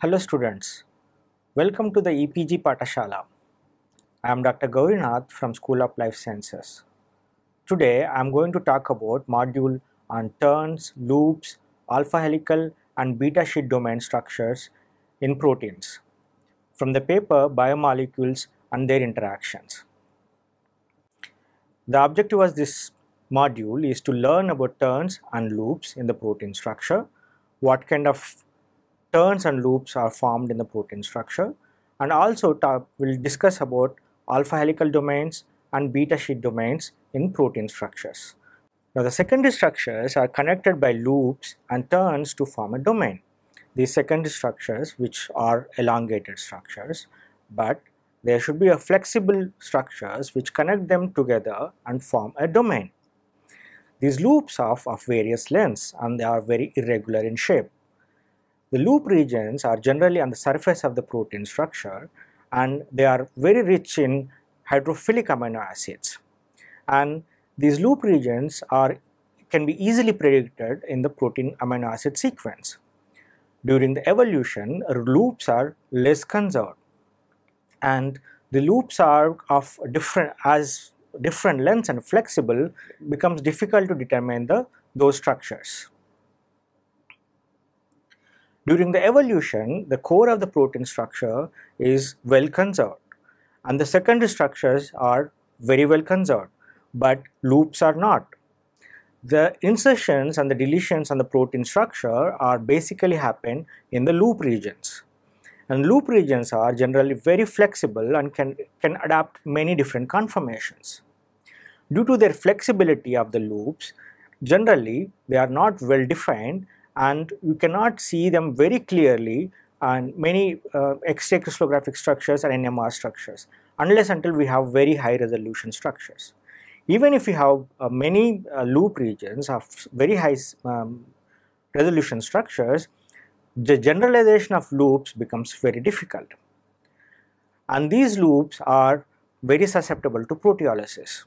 Hello students, welcome to the EPG Patashala. I am Dr. Gaurinath from School of Life Sciences. Today I am going to talk about module on turns, loops, alpha helical and beta sheet domain structures in proteins from the paper Biomolecules and their interactions. The objective of this module is to learn about turns and loops in the protein structure, what kind of turns and loops are formed in the protein structure, and also we'll discuss about alpha helical domains and beta sheet domains in protein structures. Now the secondary structures are connected by loops and turns to form a domain. These secondary structures, which are elongated structures, but there should be a flexible structures which connect them together and form a domain. These loops are of various lengths and they are very irregular in shape. The loop regions are generally on the surface of the protein structure and they are very rich in hydrophilic amino acids. And these loop regions can be easily predicted in the protein amino acid sequence. During the evolution, loops are less conserved and the loops are of different lengths and flexible, becomes difficult to determine those structures. During the evolution, the core of the protein structure is well conserved and the secondary structures are very well conserved, but loops are not. The insertions and the deletions on the protein structure are basically happen in the loop regions. And loop regions are generally very flexible and can adapt many different conformations. Due to their flexibility of the loops, generally they are not well defined and you cannot see them very clearly on many X-ray crystallographic structures and NMR structures unless until we have very high resolution structures. Even if you have many loop regions of very high resolution structures, the generalization of loops becomes very difficult. And these loops are very susceptible to proteolysis.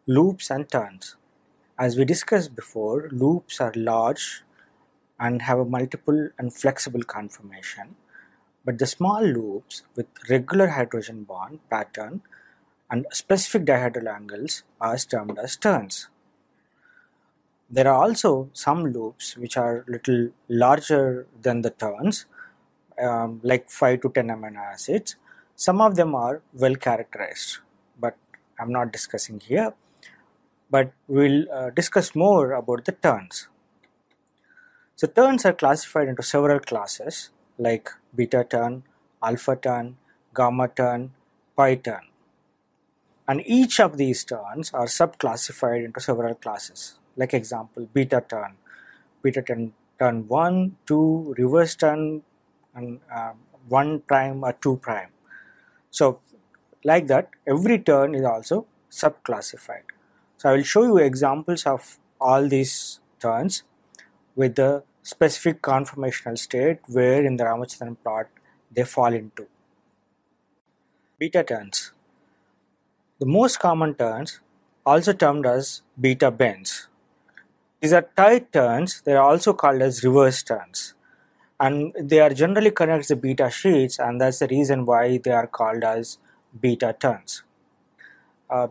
Loops and turns. As we discussed before, loops are large and have a multiple and flexible conformation, but the small loops with regular hydrogen bond pattern and specific dihedral angles are termed as turns. There are also some loops which are little larger than the turns, like 5 to 10 amino acids. Some of them are well characterized, but I'm not discussing here. But we'll discuss more about the turns. So turns are classified into several classes like beta turn, alpha turn, gamma turn, pi turn. And each of these turns are subclassified into several classes. Like example, beta turn turn 1, 2, reverse turn, and 1 prime or 2 prime. So like that, every turn is also subclassified. So I will show you examples of all these turns with the specific conformational state where in the Ramachandran plot they fall into. Beta turns. The most common turns, also termed as beta bends. These are tight turns. They are also called as reverse turns, and they are generally connect the beta sheets, and that's the reason why they are called as beta turns.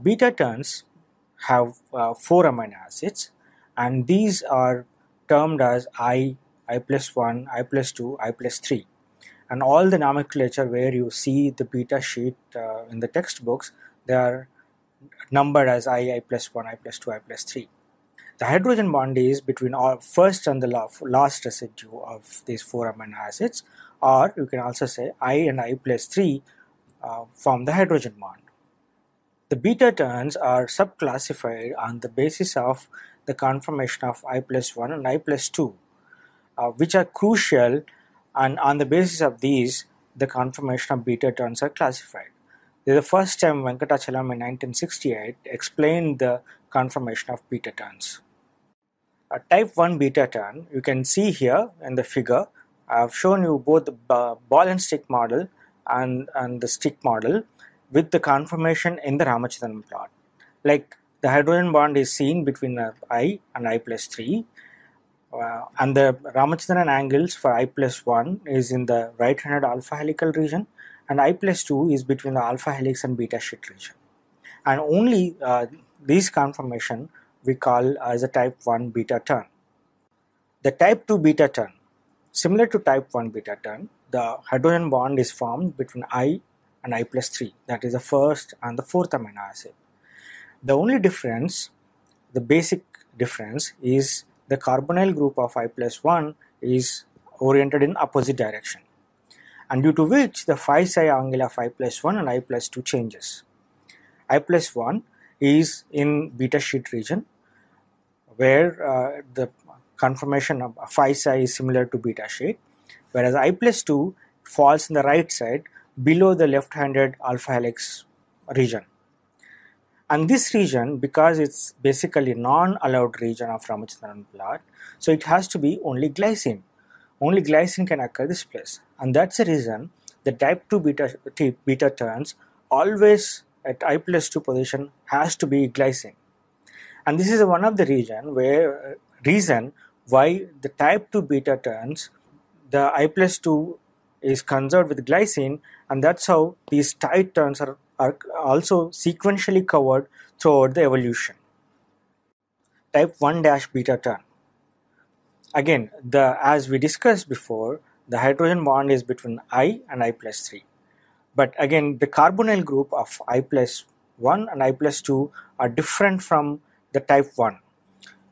Beta turns have 4 amino acids, and these are termed as I plus 1, I plus 2, I plus 3. And all the nomenclature where you see the beta sheet in the textbooks, they are numbered as I plus 1, I plus 2, I plus 3. The hydrogen bond is between first and the last residue of these 4 amino acids, or you can also say I and I plus 3 form the hydrogen bond. The beta turns are subclassified on the basis of the conformation of I plus 1 and I plus 2, which are crucial, and on the basis of these, the conformation of beta turns are classified. This is the first time Venkatachalam in 1968 explained the conformation of beta turns. A type 1 beta turn, you can see here in the figure, I have shown you both the ball and stick model and the stick model with the conformation in the Ramachandran plot. Like the hydrogen bond is seen between I and I plus 3, And the Ramachandran angles for I plus 1 is in the right-handed alpha helical region, and I plus 2 is between the alpha helix and beta sheet region. And only these conformation we call as a type 1 beta turn. The type 2 beta turn, similar to type 1 beta turn, the hydrogen bond is formed between I and I plus 3, that is the first and the fourth amino acid. The only difference, the basic difference, is the carbonyl group of I plus 1 is oriented in opposite direction, and due to which the phi psi angle of I plus 1 and I plus 2 changes. I plus 1 is in beta sheet region, where the conformation of phi psi is similar to beta sheet, whereas I plus 2 falls in the right side below the left-handed alpha helix region. And this region, because it's basically non-allowed region of Ramachandran plot, so it has to be only glycine. Only glycine can occur this place, and that's the reason the type 2 beta turns always at I plus 2 position has to be glycine. And this is one of the reason why the type 2 beta turns, the I plus 2 is conserved with glycine, and that's how these tight turns are also sequentially covered throughout the evolution. Type 1 beta turn. Again, as we discussed before, the hydrogen bond is between I and I plus 3. But again, the carbonyl group of I plus 1 and I plus 2 are different from the type 1.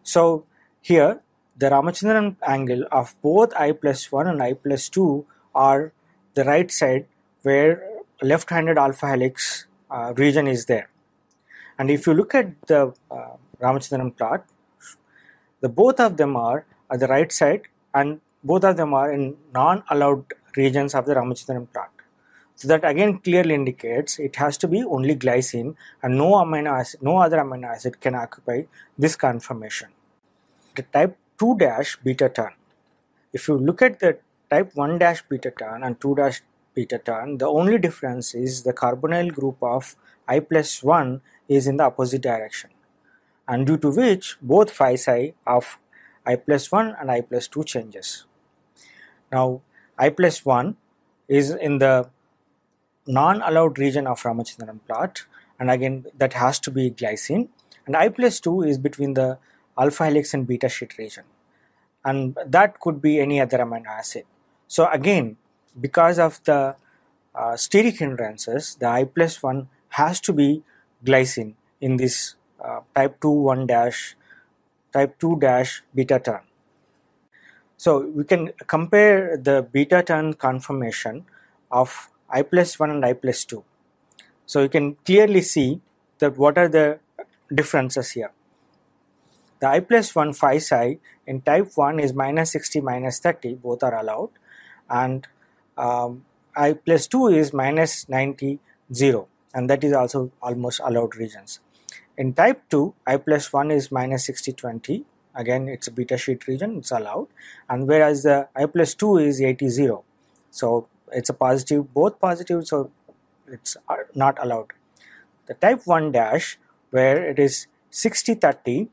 So here, the Ramachandran angle of both I plus 1 and I plus 2 are the right side, where left-handed alpha helix region is there. And if you look at the Ramachandran plot, both of them are at the right side, and both of them are in non-allowed regions of the Ramachandran plot. So that again clearly indicates it has to be only glycine, and no other amino acid can occupy this conformation. The type 2 beta turn. If you look at the type 1 beta turn and 2 beta turn, the only difference is the carbonyl group of I plus 1 is in the opposite direction, and due to which both phi psi of I plus 1 and I plus 2 changes. Now I plus 1 is in the non-allowed region of Ramachandran plot, and again that has to be glycine, and I plus 2 is between the alpha helix and beta sheet region, and that could be any other amino acid. So again, because of the steric hindrances, the I plus 1 has to be glycine in this type 2 beta turn. So we can compare the beta turn conformation of I plus 1 and I plus 2. So you can clearly see that what are the differences here. The I plus 1 phi psi in type 1 is minus 60, minus 30, both are allowed, and I plus 2 is minus 90, 0, and that is also almost allowed regions. In type 2, I plus 1 is minus 60, 20, again it's a beta sheet region, it's allowed, and whereas the I plus 2 is 80, 0, so it's a positive, both positive, so it's not allowed. The type 1 where it is 60, 30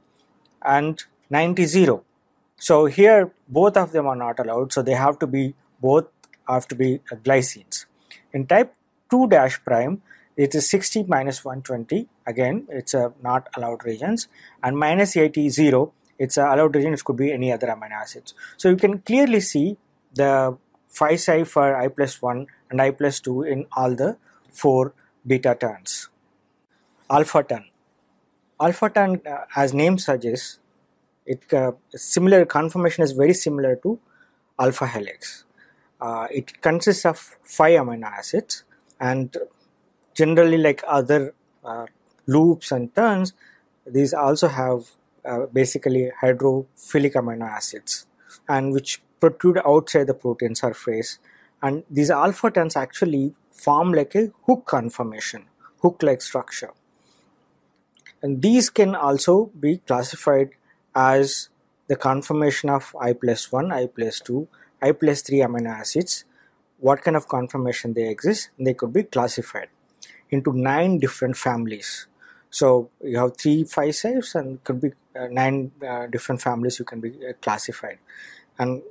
and 90, 0, so here both of them are not allowed, so they have to be glycines. In type 2 prime, it is 60 minus 120, again it's a not allowed regions, and minus 80, 0, it's a allowed region, it could be any other amino acids. So you can clearly see the phi psi for I plus 1 and I plus 2 in all the 4 beta turns. Alpha turn. Alpha turn, as name suggests, similar conformation is very similar to alpha helix. It consists of 5 amino acids, and generally, like other loops and turns, these also have basically hydrophilic amino acids, and which protrude outside the protein surface, and these alpha turns actually form like a hook conformation, hook-like structure. And these can also be classified as the conformation of I plus 1, I plus 2, I plus 3 amino acids. What kind of conformation they exist, they could be classified into 9 different families. So you have 3 phi psi and could be 9 different families you can be classified. And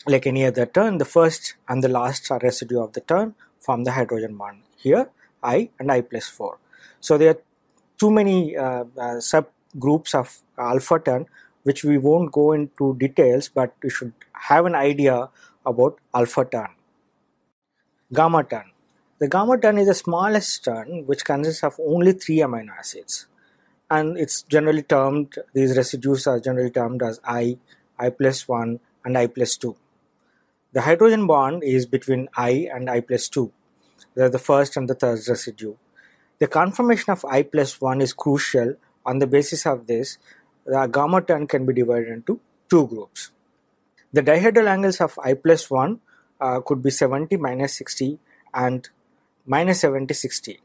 like any other turn, the first and the last residue of the turn form the hydrogen bond. Here I and I plus 4. So there are too many subgroups of alpha turn which we won't go into details, but you should have an idea about alpha turn. Gamma turn. The gamma turn is the smallest turn which consists of only 3 amino acids, and it's generally termed, these residues are generally termed as I plus 1 and I plus 2. The hydrogen bond is between I and I plus 2. They're the first and the third residue. The conformation of I plus 1 is crucial. On the basis of this, the gamma turn can be divided into 2 groups. The dihedral angles of I plus 1 could be 70, minus 60 and minus 70, 60.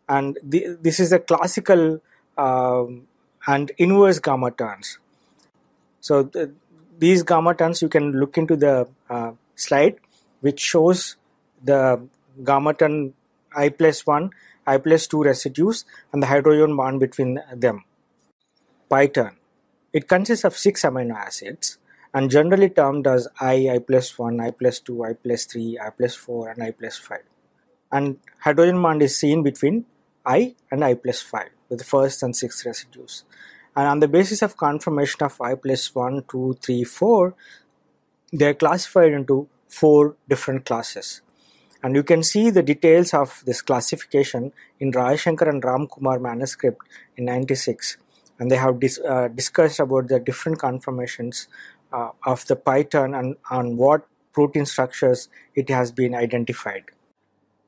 And this is the classical and inverse gamma turns. So these gamma turns, you can look into the slide which shows the gamma turn I plus 1, I plus 2 residues and the hydrogen bond between them. Pi turn. It consists of 6 amino acids and generally termed as I plus 1, I plus 2, I plus 3, I plus 4 and I plus 5. And hydrogen bond is seen between I and I plus 5 with the first and 6th residues. And on the basis of conformation of I plus 1, 2, 3, 4, they are classified into 4 different classes. And you can see the details of this classification in Rai Shankar and Ram Kumar manuscript in 96. And they have discussed about the different conformations of the pi turn and on what protein structures it has been identified.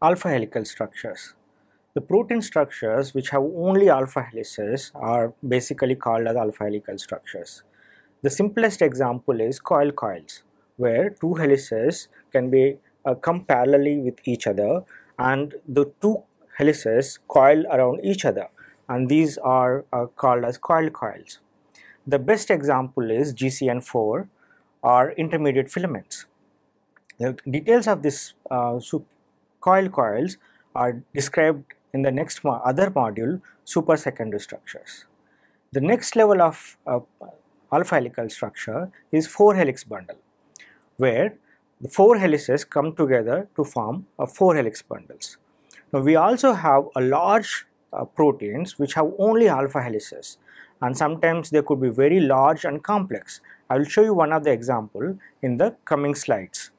Alpha helical structures. The protein structures which have only alpha helices are basically called as alpha helical structures. The simplest example is coils, where 2 helices can be come parallelly with each other, and the 2 helices coil around each other, and these are called as coils. The best example is GCN4 or intermediate filaments. The details of this coils are described in the next other module, super secondary structures. The next level of alpha helical structure is 4 helix bundle, where the 4 helices come together to form 4 helix bundles. Now we also have a large proteins which have only alpha helices, and sometimes they could be very large and complex. I will show you one of the example in the coming slides.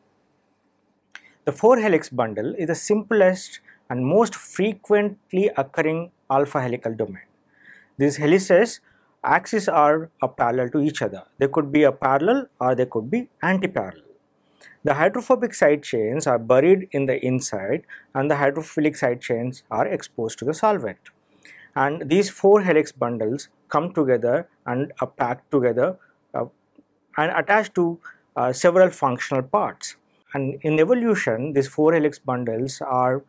The 4 helix bundle is the simplest and most frequently occurring alpha helical domain. These helices axes are parallel to each other. They could be a parallel or they could be anti-parallel. The hydrophobic side chains are buried in the inside and the hydrophilic side chains are exposed to the solvent. And these 4 helix bundles come together and are packed together and attached to several functional parts. And in evolution, these 4 helix bundles are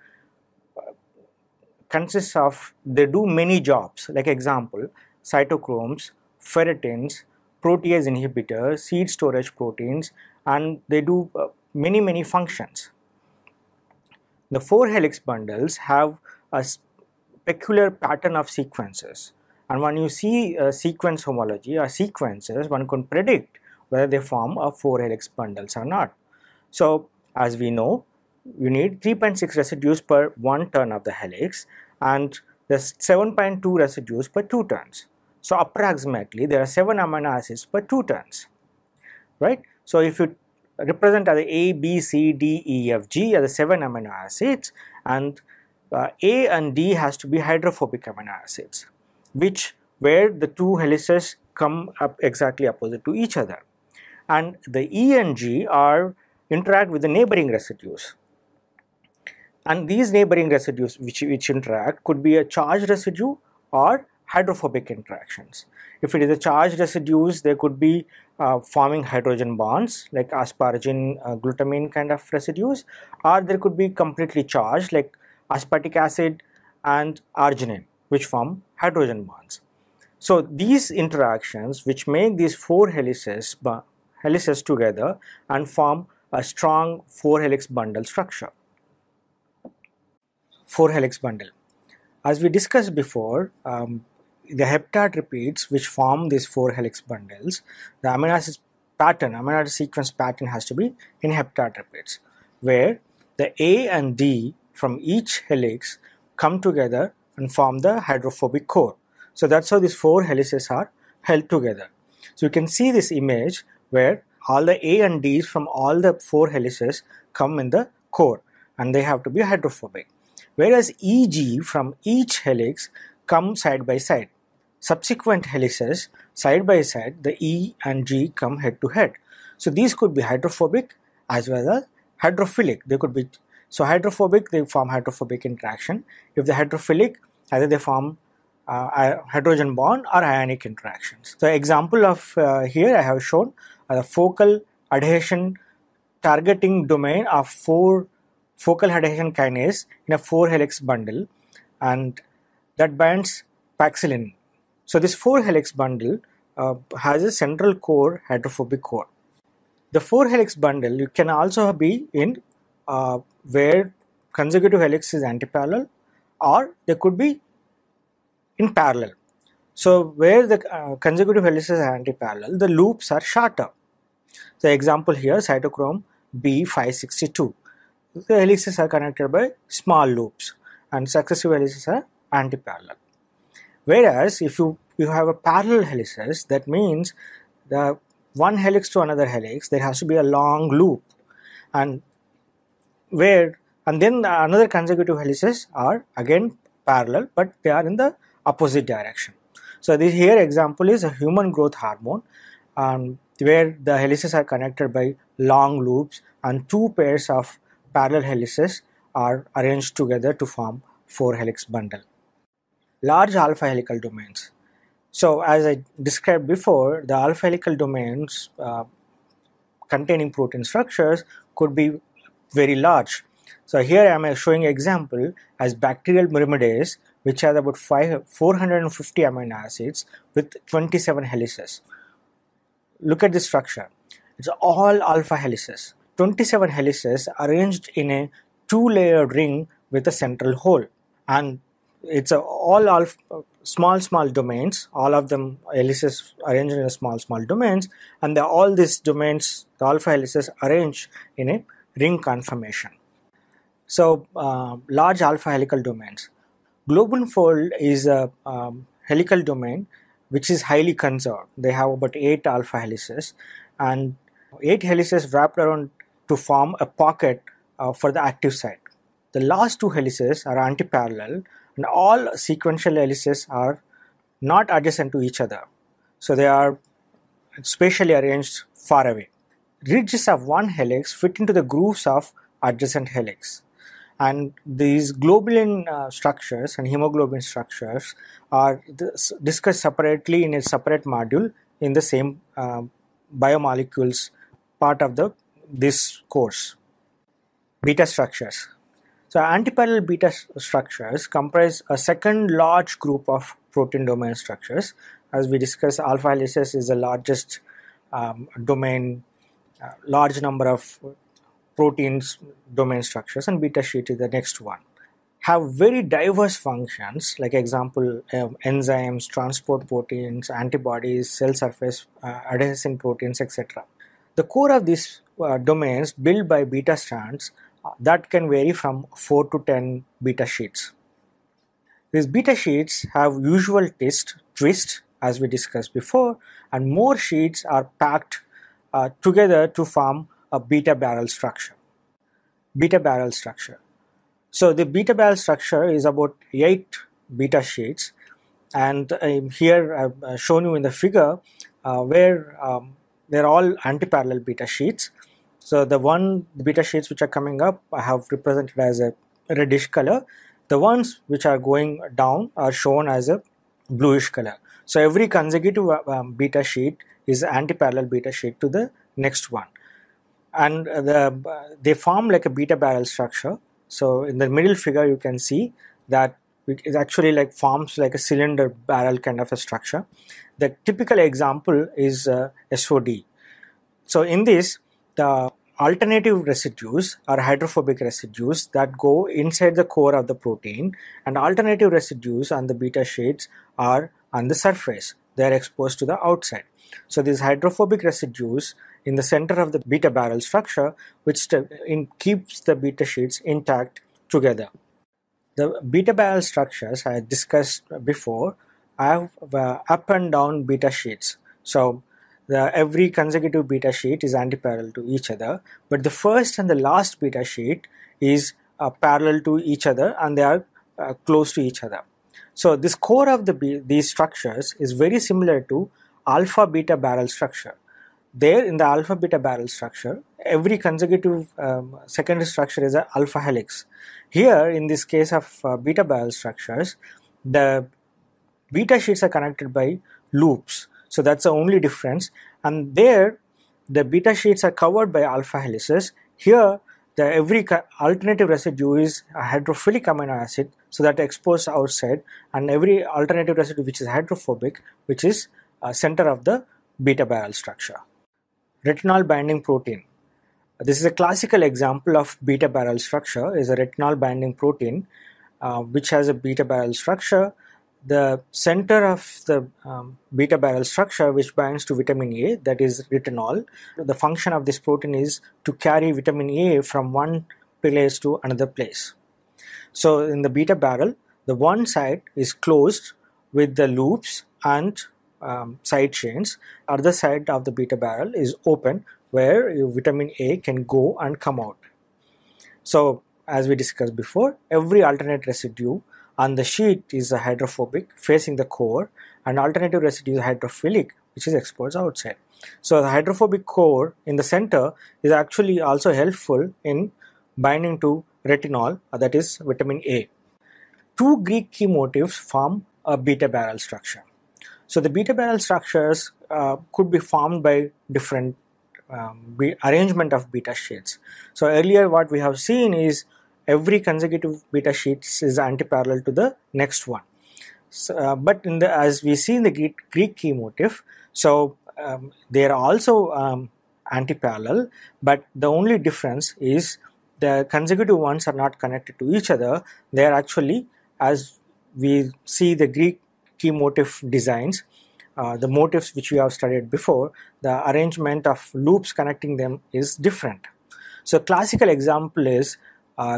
consists of, they do many jobs, like example, cytochromes, ferritins, protease inhibitors, seed storage proteins, and they do many functions. The 4 helix bundles have a peculiar pattern of sequences, and when you see sequence homology or sequences, one can predict whether they form a 4 helix bundles or not. So as we know, you need 3.6 residues per 1 turn of the helix, and there's 7.2 residues per 2 turns. So approximately there are 7 amino acids per 2 turns, right? So if you represent as A, B, C, D, E, F, G as the 7 amino acids, and A and D has to be hydrophobic amino acids, where the 2 helices come up exactly opposite to each other, and the E and G interact with the neighboring residues. And these neighboring residues which interact could be a charged residue or hydrophobic interactions. If it is a charged residues, there could be forming hydrogen bonds like asparagine, glutamine kind of residues, or there could be completely charged like aspartic acid and arginine, which form hydrogen bonds. So these interactions which make these 4 helices together and form a strong 4 helix bundle structure. 4 helix bundle. As we discussed before, the heptad repeats which form these 4 helix bundles, the amino acid sequence pattern has to be in heptad repeats, where the A and D from each helix come together and form the hydrophobic core. So that's how these 4 helices are held together. So you can see this image where all the A and Ds from all the 4 helices come in the core and they have to be hydrophobic. Whereas EG from each helix come side by side. Subsequent helices side by side, the E and G come head to head. So these could be hydrophobic as well as hydrophilic. They could be, so hydrophobic, they form hydrophobic interaction. If they're hydrophilic, either they form hydrogen bond or ionic interactions. So example of here I have shown a focal adhesion targeting domain of 4 focal adhesion kinase in a 4 helix bundle, and that binds paxillin. So this 4 helix bundle has a central core hydrophobic core. The 4 helix bundle can also be in where consecutive helix is antiparallel, or they could be in parallel. So where the consecutive helices are antiparallel, the loops are shorter. The example here, cytochrome B562. The helices are connected by small loops and successive helices are antiparallel. Whereas if you have a parallel helices, that means the one helix to another helix, there has to be a long loop, and then another consecutive helices are again parallel, but they are in the opposite direction. So this here example is a human growth hormone, where the helices are connected by long loops and 2 pairs of parallel helices are arranged together to form 4 helix bundle. Large alpha helical domains. So as I described before, the alpha helical domains containing protein structures could be very large. So here I am showing an example as bacterial myrimidase, which has about 450 amino acids with 27 helices. Look at this structure. It's all alpha helices. 27 helices arranged in a 2-layered ring with a central hole, and it's all alpha, small domains, all of them helices arranged in a small domains, and all these domains, the alpha helices, arranged in a ring conformation. So large alpha helical domains. Globin fold is a helical domain which is highly conserved. They have about 8 alpha helices and 8 helices wrapped around to form a pocket for the active site. The last 2 helices are antiparallel, and all sequential helices are not adjacent to each other. So they are spatially arranged far away. Ridges of one helix fit into the grooves of adjacent helix. And these globulin structures and hemoglobin structures are discussed separately in a separate module in the same biomolecules part of this course. Beta structures. So antiparallel beta structures comprise a second large group of protein domain structures. As we discussed, alpha helices is the largest domain, large number of proteins domain structures, and beta sheet is the next one. Have very diverse functions, like example enzymes, transport proteins, antibodies, cell surface adhesing proteins, etc. The core of these domains built by beta strands that can vary from 4 to 10 beta sheets. These beta sheets have usual twist as we discussed before, and more sheets are packed together to form a beta barrel structure. Beta barrel structure. So the beta barrel structure is about 8 beta sheets, and here I've shown you in the figure where they're all antiparallel beta sheets. So the beta sheets which are coming up I have represented as a reddish color. The ones which are going down are shown as a bluish color. So every consecutive beta sheet is antiparallel beta sheet to the next one, and they form like a beta barrel structure. So in the middle figure you can see that it actually like forms like a cylinder barrel kind of a structure. The typical example is SOD. So in this, the alternative residues are hydrophobic residues that go inside the core of the protein, and alternative residues on the beta sheets are and the surface. They are exposed to the outside. So these hydrophobic residues in the center of the beta barrel structure, which keeps the beta sheets intact together. The beta barrel structures I discussed before have up and down beta sheets. So every consecutive beta sheet is antiparallel to each other, but the first and the last beta sheet is parallel to each other, and they are close to each other. So this core of these structures is very similar to alpha beta barrel structure. There in the alpha beta barrel structure, every consecutive secondary structure is an alpha helix. Here in this case of beta barrel structures, the beta sheets are connected by loops. So that's the only difference. And there the beta sheets are covered by alpha helices. Here every alternative residue is a hydrophilic amino acid, so that exposed outside, and every alternative residue which is hydrophobic, which is center of the beta barrel structure. Retinol binding protein. This is a classical example of beta barrel structure. Is a retinol binding protein which has a beta barrel structure. The center of the beta barrel structure, which binds to vitamin A, that is retinol. The function of this protein is to carry vitamin A from one place to another place. So in the beta barrel, the one side is closed with the loops and side chains. Other side of the beta barrel is open, where your vitamin A can go and come out. So as we discussed before, every alternate residue on the sheet is a hydrophobic facing the core, and alternative residue is hydrophilic, which is exposed outside. So the hydrophobic core in the center is actually also helpful in binding to retinol, that is vitamin A. Two Greek key motifs form a beta barrel structure. So the beta barrel structures could be formed by different arrangement of beta sheets. So earlier what we have seen is every consecutive beta sheets is antiparallel to the next one. So, but as we see in the Greek key motif, so they are also antiparallel, but the only difference is the consecutive ones are not connected to each other. They are actually, as we see the Greek key motif designs, the motifs which we have studied before, the arrangement of loops connecting them is different. So classical example is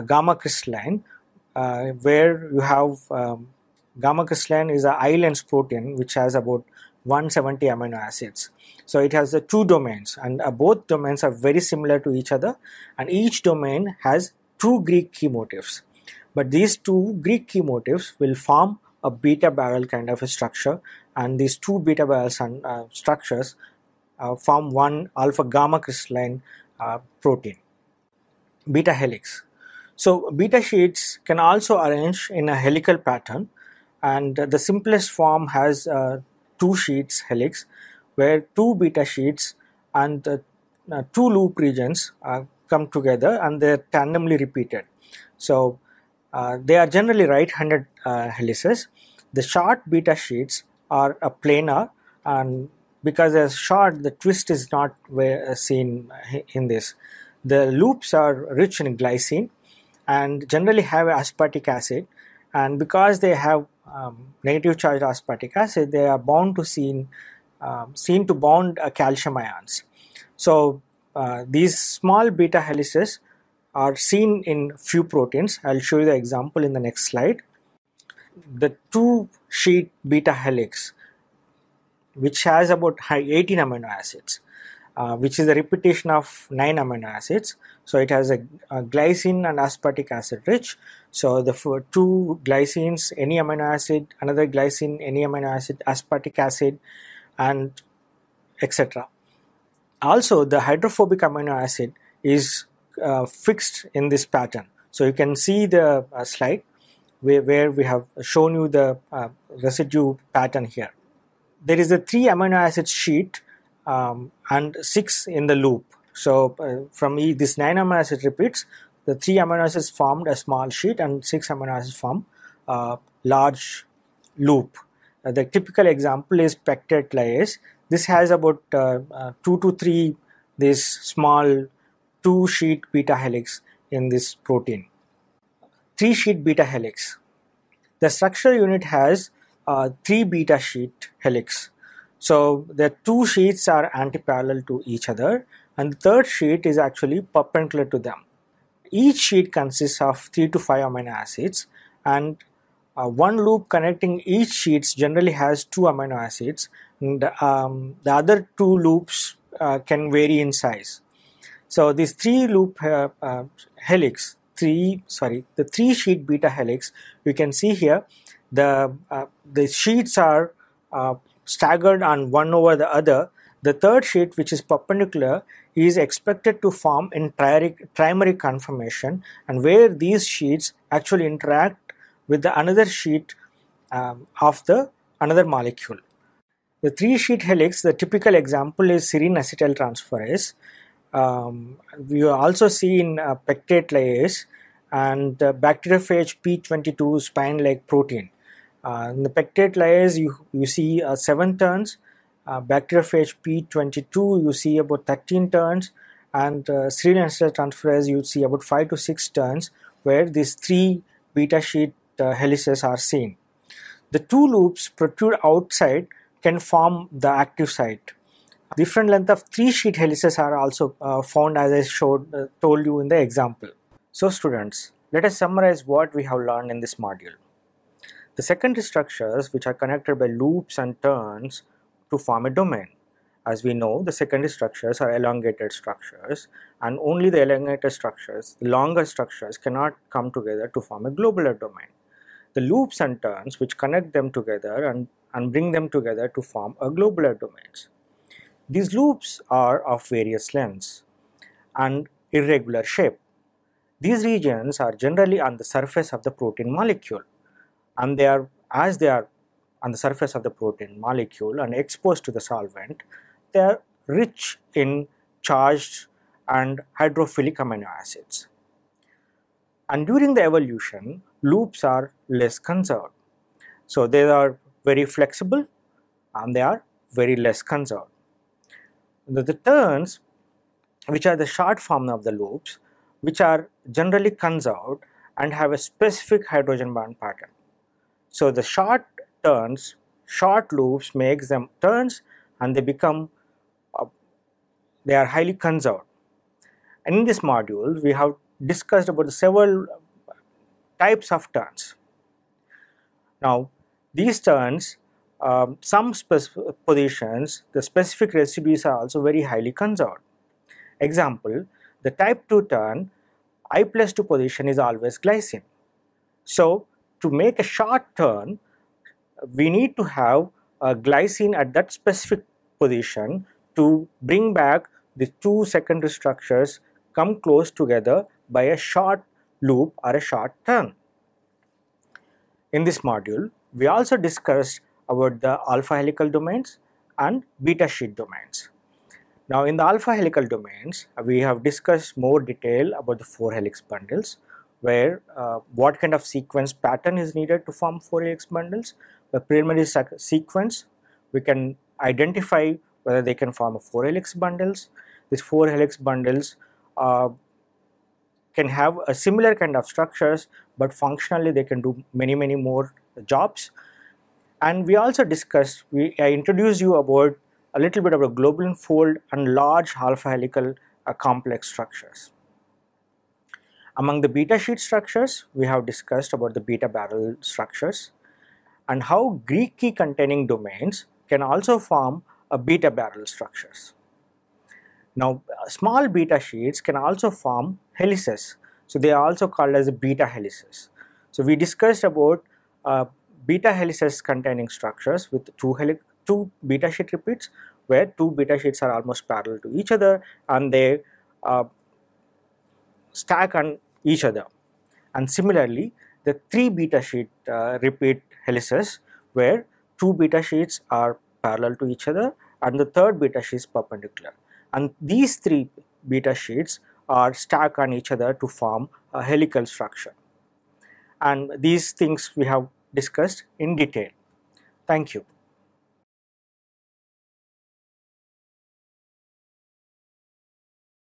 gamma crystalline, where you have gamma crystalline is a I-lens protein which has about 170 amino acids. So it has the two domains, and both domains are very similar to each other, and each domain has two Greek key motifs. But these two Greek key motifs will form a beta barrel kind of a structure, and these two beta barrel structures form one alpha gamma crystalline protein. Beta helix. So beta sheets can also arrange in a helical pattern, and the simplest form has two sheets helix, where two beta sheets and two loop regions come together and they are tandemly repeated. So they are generally right-handed helices. The short beta sheets are a planar, and because they are short, the twist is not seen in this. The loops are rich in glycine and generally have aspartic acid, and because they have negative charged aspartic acid, they are bound to seen to bond calcium ions. So these small beta helices are seen in few proteins. I'll show you the example in the next slide. The two sheet beta helix, which has about 18 amino acids, which is a repetition of 9 amino acids. So it has a glycine and aspartic acid rich. So the two glycines, any amino acid, another glycine, any amino acid, aspartic acid, and etc. Also, the hydrophobic amino acid is fixed in this pattern. So you can see the slide where we have shown you the residue pattern here. There is a 3 amino acid sheet and 6 in the loop. So from this 9 amino acid repeats, the 3 amino acids formed a small sheet and 6 amino acids form a large loop. The typical example is pectate lyase. This has about 2 to 3 this small 2 sheet beta helix in this protein. 3 sheet beta helix. The structural unit has three beta sheet helix. So the two sheets are antiparallel to each other, and the third sheet is actually perpendicular to them. Each sheet consists of 3 to 5 amino acids, and one loop connecting each sheets generally has 2 amino acids, and the other two loops can vary in size. So this three loop helix, the three sheet beta helix, you can see here the sheets are staggered on one over the other. The third sheet, which is perpendicular, is expected to form in trimeric conformation, and where these sheets actually interact with the another sheet of the another molecule. The three sheet helix, the typical example is serine acetyltransferase. We also see in pectate layers and bacteriophage P22 spine-like protein. In the pectate layers, you see 7 turns. Bacteriophage P22, you see about 13 turns, and serine acetyltransferase, you see about 5 to 6 turns, where these 3 beta sheet helices are seen. The 2 loops protrude outside can form the active site. Different length of 3 sheet helices are also found, as I told you in the example. So students, let us summarize what we have learned in this module. The secondary structures, which are connected by loops and turns to form a domain. As we know, the secondary structures are elongated structures, and only the elongated structures, the longer structures, cannot come together to form a globular domain. The loops and turns which connect them together and bring them together to form a globular domains. These loops are of various lengths and irregular shape. These regions are generally on the surface of the protein molecule, and as they are on the surface of the protein molecule and exposed to the solvent, they are rich in charged and hydrophilic amino acids. And during the evolution, loops are less conserved. So they are very flexible and they are very less conserved. The turns, which are the short form of the loops, which are generally conserved and have a specific hydrogen bond pattern. So the short loops makes them turns, and they are highly conserved. And in this module, we have discussed about the several types of turns. Now, these turns, some positions, the specific residues are also very highly conserved. Example, the type 2 turn, I+2 position is always glycine. So, to make a short turn, we need to have a glycine at that specific position to bring back the two secondary structures come close together by a short loop or a short turn. In this module, we also discussed about the alpha helical domains and beta sheet domains. Now, in the alpha helical domains, we have discussed more detail about the 4 helix bundles, where what kind of sequence pattern is needed to form 4 helix bundles. The preliminary sequence, we can identify whether they can form a 4 helix bundles. These 4 helix bundles can have a similar kind of structures, but functionally they can do many more jobs. And we also discussed, I introduced you about a little bit about globulin fold and large alpha helical complex structures. Among the beta sheet structures, we have discussed about the beta barrel structures and how Greek key containing domains can also form a beta barrel structures. Now, small beta sheets can also form helices, so they are also called as beta helices. So we discussed about beta helices containing structures with two beta sheet repeats, where 2 beta sheets are almost parallel to each other and they stack on each other. And similarly, the 3 beta sheet repeat helices, where 2 beta sheets are parallel to each other and the third beta sheet is perpendicular. And these 3 beta sheets are stacked on each other to form a helical structure. And these things we have discussed in detail. Thank you.